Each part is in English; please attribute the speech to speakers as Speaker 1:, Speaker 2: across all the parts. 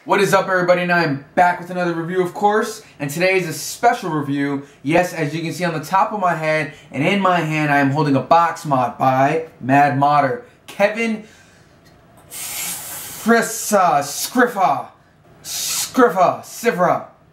Speaker 1: What is up, everybody? And I'm back with another review, of course, and today is a special review. Yes, as you can see on the top of my head and in my hand, I am holding a box mod by Mad Modder, Kevin Scriffa.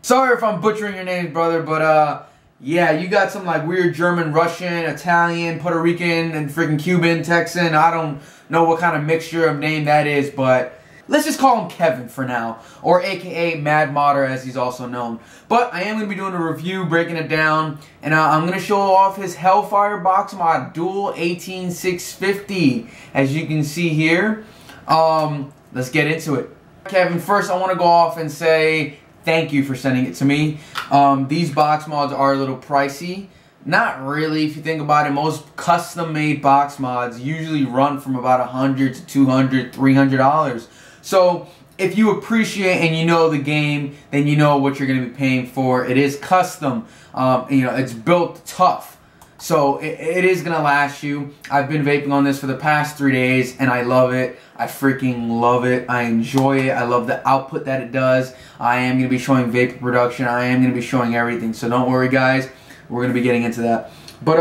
Speaker 1: Sorry if I'm butchering your name, brother, but yeah, you got some like weird German, Russian, Italian, Puerto Rican, and freaking Cuban, Texan. I don't know what kind of mixture of name that is, but let's just call him Kevin for now, or aka Mad Modder as he's also known. But I am going to be doing a review, breaking it down, and I'm going to show off his HellFire BoxMod Dual 18650. As you can see here, let's get into it. Kevin, first I want to go off and say thank you for sending it to me. These box mods are a little pricey. Not really, if you think about it. Most custom-made box mods usually run from about $100 to $200, $300. So if you appreciate and you know the game, then you know what you're going to be paying for. It is custom. You know, it's built tough. So it is going to last you. I've been vaping on this for the past 3 days and I love it. I freaking love it. I enjoy it. I love the output that it does. I am going to be showing vapor production. I am going to be showing everything. So don't worry, guys. We're going to be getting into that. But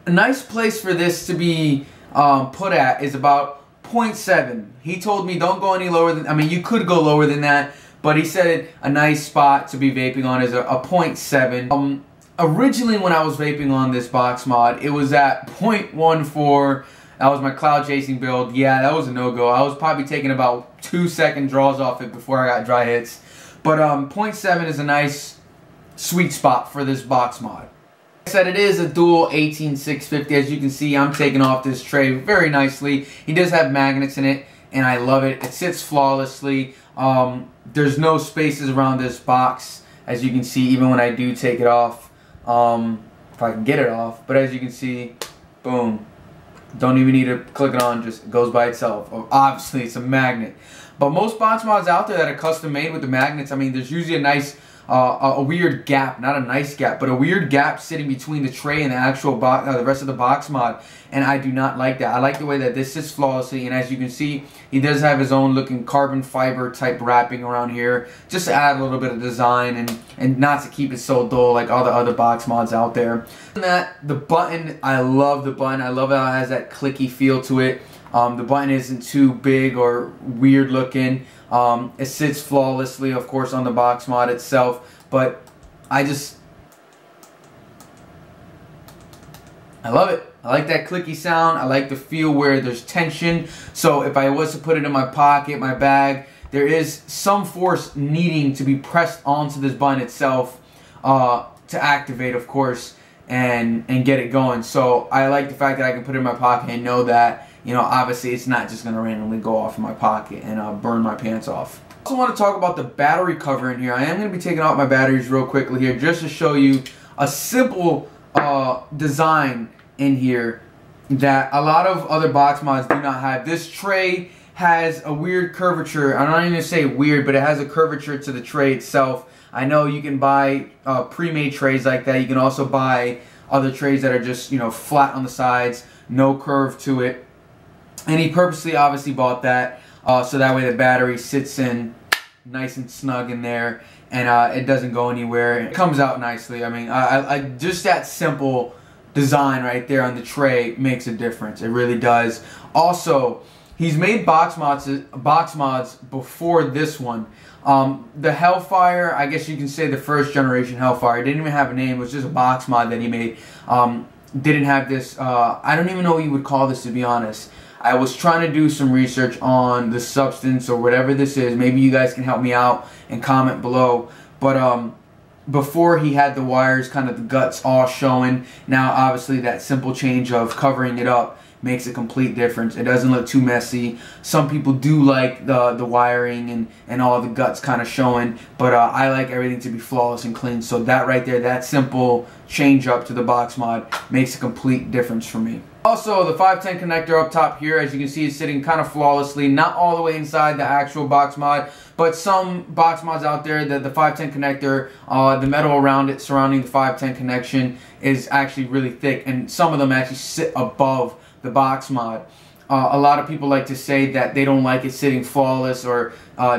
Speaker 1: a nice place for this to be put at is about 0.7. He told me don't go any lower than, I mean, you could go lower than that, but he said a nice spot to be vaping on is a 0.7. Originally when I was vaping on this box mod, it was at 0.14. That was my cloud chasing build. Yeah, that was a no-go. I was probably taking about 2-second draws off it before I got dry hits. But 0.7 is a nice sweet spot for this box mod. Like I said, it is a dual 18650. As you can see, I'm taking off this tray very nicely. He does have magnets in it, and I love it. It sits flawlessly. There's no spaces around this box, as you can see, even when I do take it off. If I can get it off. But as you can see, boom. Don't even need to click it on, just goes by itself. Obviously, it's a magnet. But most box mods out there that are custom made with the magnets, I mean, there's usually a nice a weird gap, not a nice gap, but a weird gap sitting between the tray and the actual box, the rest of the box mod, and I do not like that. I like the way that this sits flawlessly, and as you can see, he does have his own looking carbon fiber type wrapping around here, just to add a little bit of design and not to keep it so dull like all the other box mods out there. And that, the button, I love the button. I love how it has that clicky feel to it. The button isn't too big or weird looking. It sits flawlessly, of course, on the box mod itself, but I love it. I like that clicky sound. I like the feel where there's tension. So if I was to put it in my pocket, my bag, there is some force needing to be pressed onto this button itself to activate, of course, and get it going. So I like the fact that I can put it in my pocket and know that, you know, obviously it's not just going to randomly go off in my pocket and burn my pants off. I also want to talk about the battery cover in here. I am going to be taking out my batteries real quickly here just to show you a simple design in here that a lot of other box mods do not have. This tray has a weird curvature. I'm not even going to say weird, but it has a curvature to the tray itself. I know you can buy pre-made trays like that. You can also buy other trays that are just, you know, flat on the sides, no curve to it. And he purposely obviously bought that so that way the battery sits in nice and snug in there and it doesn't go anywhere. It comes out nicely. I mean, I just that simple design right there on the tray makes a difference. It really does. Also, he's made box mods before this one. The HellFire, I guess you can say the first generation HellFire, didn't even have a name. It was just a box mod that he made. Didn't have this, I don't even know what you would call this, to be honest. I was trying to do some research on the substance or whatever this is. Maybe you guys can help me out and comment below. But before he had the wires, kind of the guts all showing. Now obviously that simple change of covering it up makes a complete difference. It doesn't look too messy. Some people do like the wiring and all the guts kind of showing, but I like everything to be flawless and clean. So that right there, that simple change up to the box mod makes a complete difference for me. Also, the 510 connector up top here, as you can see, is sitting kind of flawlessly, not all the way inside the actual box mod, but some box mods out there that the 510 connector, the metal around it surrounding the 510 connection is actually really thick, and some of them actually sit above the box mod. a lot of people like to say that they don't like it sitting flawless or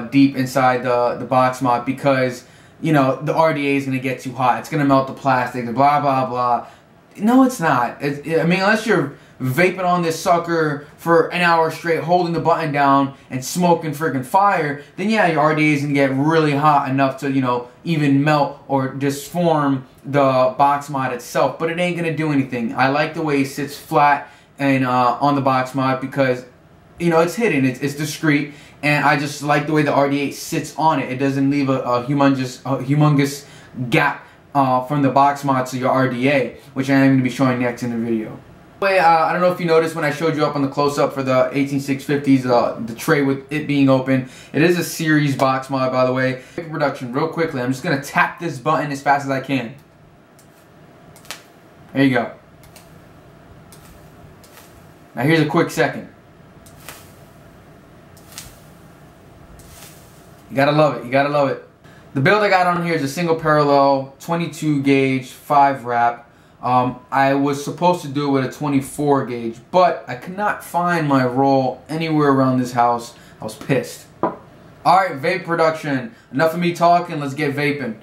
Speaker 1: deep inside the BoxMod because, you know, the RDA is going to get too hot. It's going to melt the plastic, blah, blah, blah. No, it's not. I mean, unless you're vaping on this sucker for an hour straight, holding the button down and smoking freaking fire, then yeah, your RDA is going to get really hot enough to, you know, even melt or disform the BoxMod itself. But it ain't going to do anything. I like the way it sits flat and on the BoxMod because, you know, it's hidden, it's discreet, and I just like the way the RDA sits on it. It doesn't leave a humongous gap from the BoxMod to your RDA, which I am going to be showing next in the video. Anyway, I don't know if you noticed when I showed you up on the close-up for the 18650s, the tray with it being open. It is a series BoxMod, by the way. Production, real quickly, I'm just going to tap this button as fast as I can. There you go. Now here's a quick second. You gotta love it, you gotta love it. The build I got on here is a single parallel, 22 gauge, 5 wrap. I was supposed to do it with a 24 gauge, but I could not find my roll anywhere around this house. I was pissed. Alright, vape production. Enough of me talking, let's get vaping.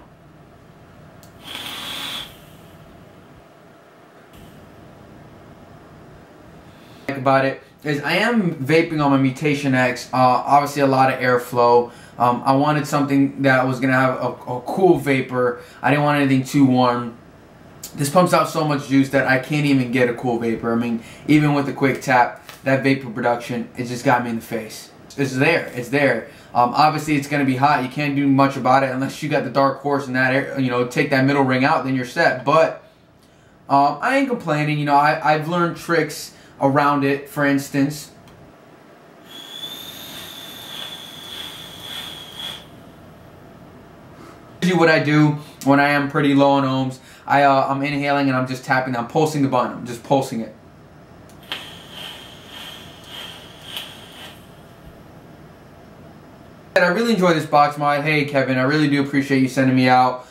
Speaker 1: About it is I am vaping on my Mutation X. Obviously a lot of airflow. I wanted something that was gonna have a cool vapor. I didn't want anything too warm. This pumps out so much juice that I can't even get a cool vapor. I mean, even with the quick tap, that vapor production, it just got me in the face. It's there, it's there. Obviously it's gonna be hot. You can't do much about it unless you got the dark horse and that air, you know, take that middle ring out, then you're set. But I ain't complaining. You know, I've learned tricks around it. For instance, usually what I do when I am pretty low on ohms, I'm inhaling and I'm just tapping, I'm pulsing the button, I'm just pulsing it. I really enjoy this BoxMod. Hey Kevin, I really do appreciate you sending me out.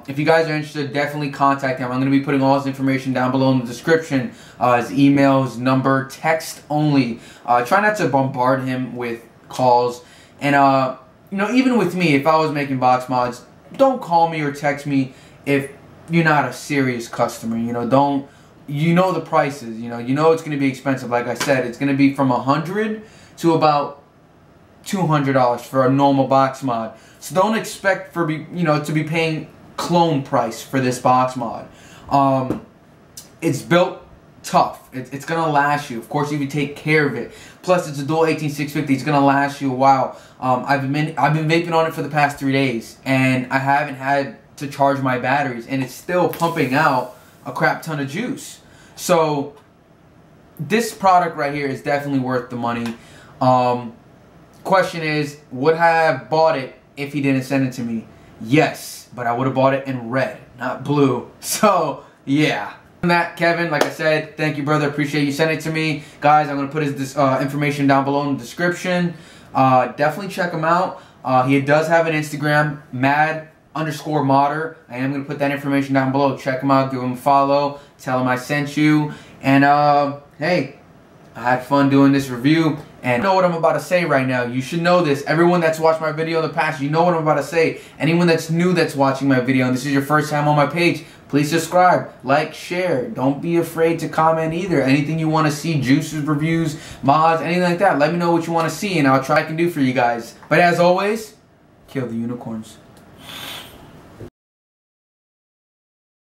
Speaker 1: If you guys are interested, definitely contact him. I'm going to be putting all his information down below in the description. His email, his number, text only. Try not to bombard him with calls. And, you know, even with me, if I was making BoxMods, don't call me or text me if you're not a serious customer. You know, you know the prices. You know it's going to be expensive. Like I said, it's going to be from $100 to about $200 for a normal BoxMod. So don't expect to be paying clone price for this BoxMod. It's built tough. It's gonna last you. Of course, if you take care of it. Plus, it's a dual 18650. It's gonna last you a while. I've been vaping on it for the past 3 days, and I haven't had to charge my batteries, and it's still pumping out a crap ton of juice. So this product right here is definitely worth the money. Question is, would I have bought it if he didn't send it to me? Yes, but I would have bought it in red, not blue. So yeah. That, Kevin, like I said, thank you, brother. Appreciate you sending it to me. Guys, I'm going to put his information down below in the description. Definitely check him out. He does have an Instagram, mad_modder. I am going to put that information down below. Check him out. Give him a follow. Tell him I sent you. And, hey, I had fun doing this review. And you know what I'm about to say right now. You should know this. Everyone that's watched my video in the past, you know what I'm about to say. Anyone that's new that's watching my video and this is your first time on my page, please subscribe, like, share. Don't be afraid to comment either. Anything you want to see, juices, reviews, mods, anything like that, let me know what you want to see and I'll try what I can do for you guys. But as always, kill the unicorns.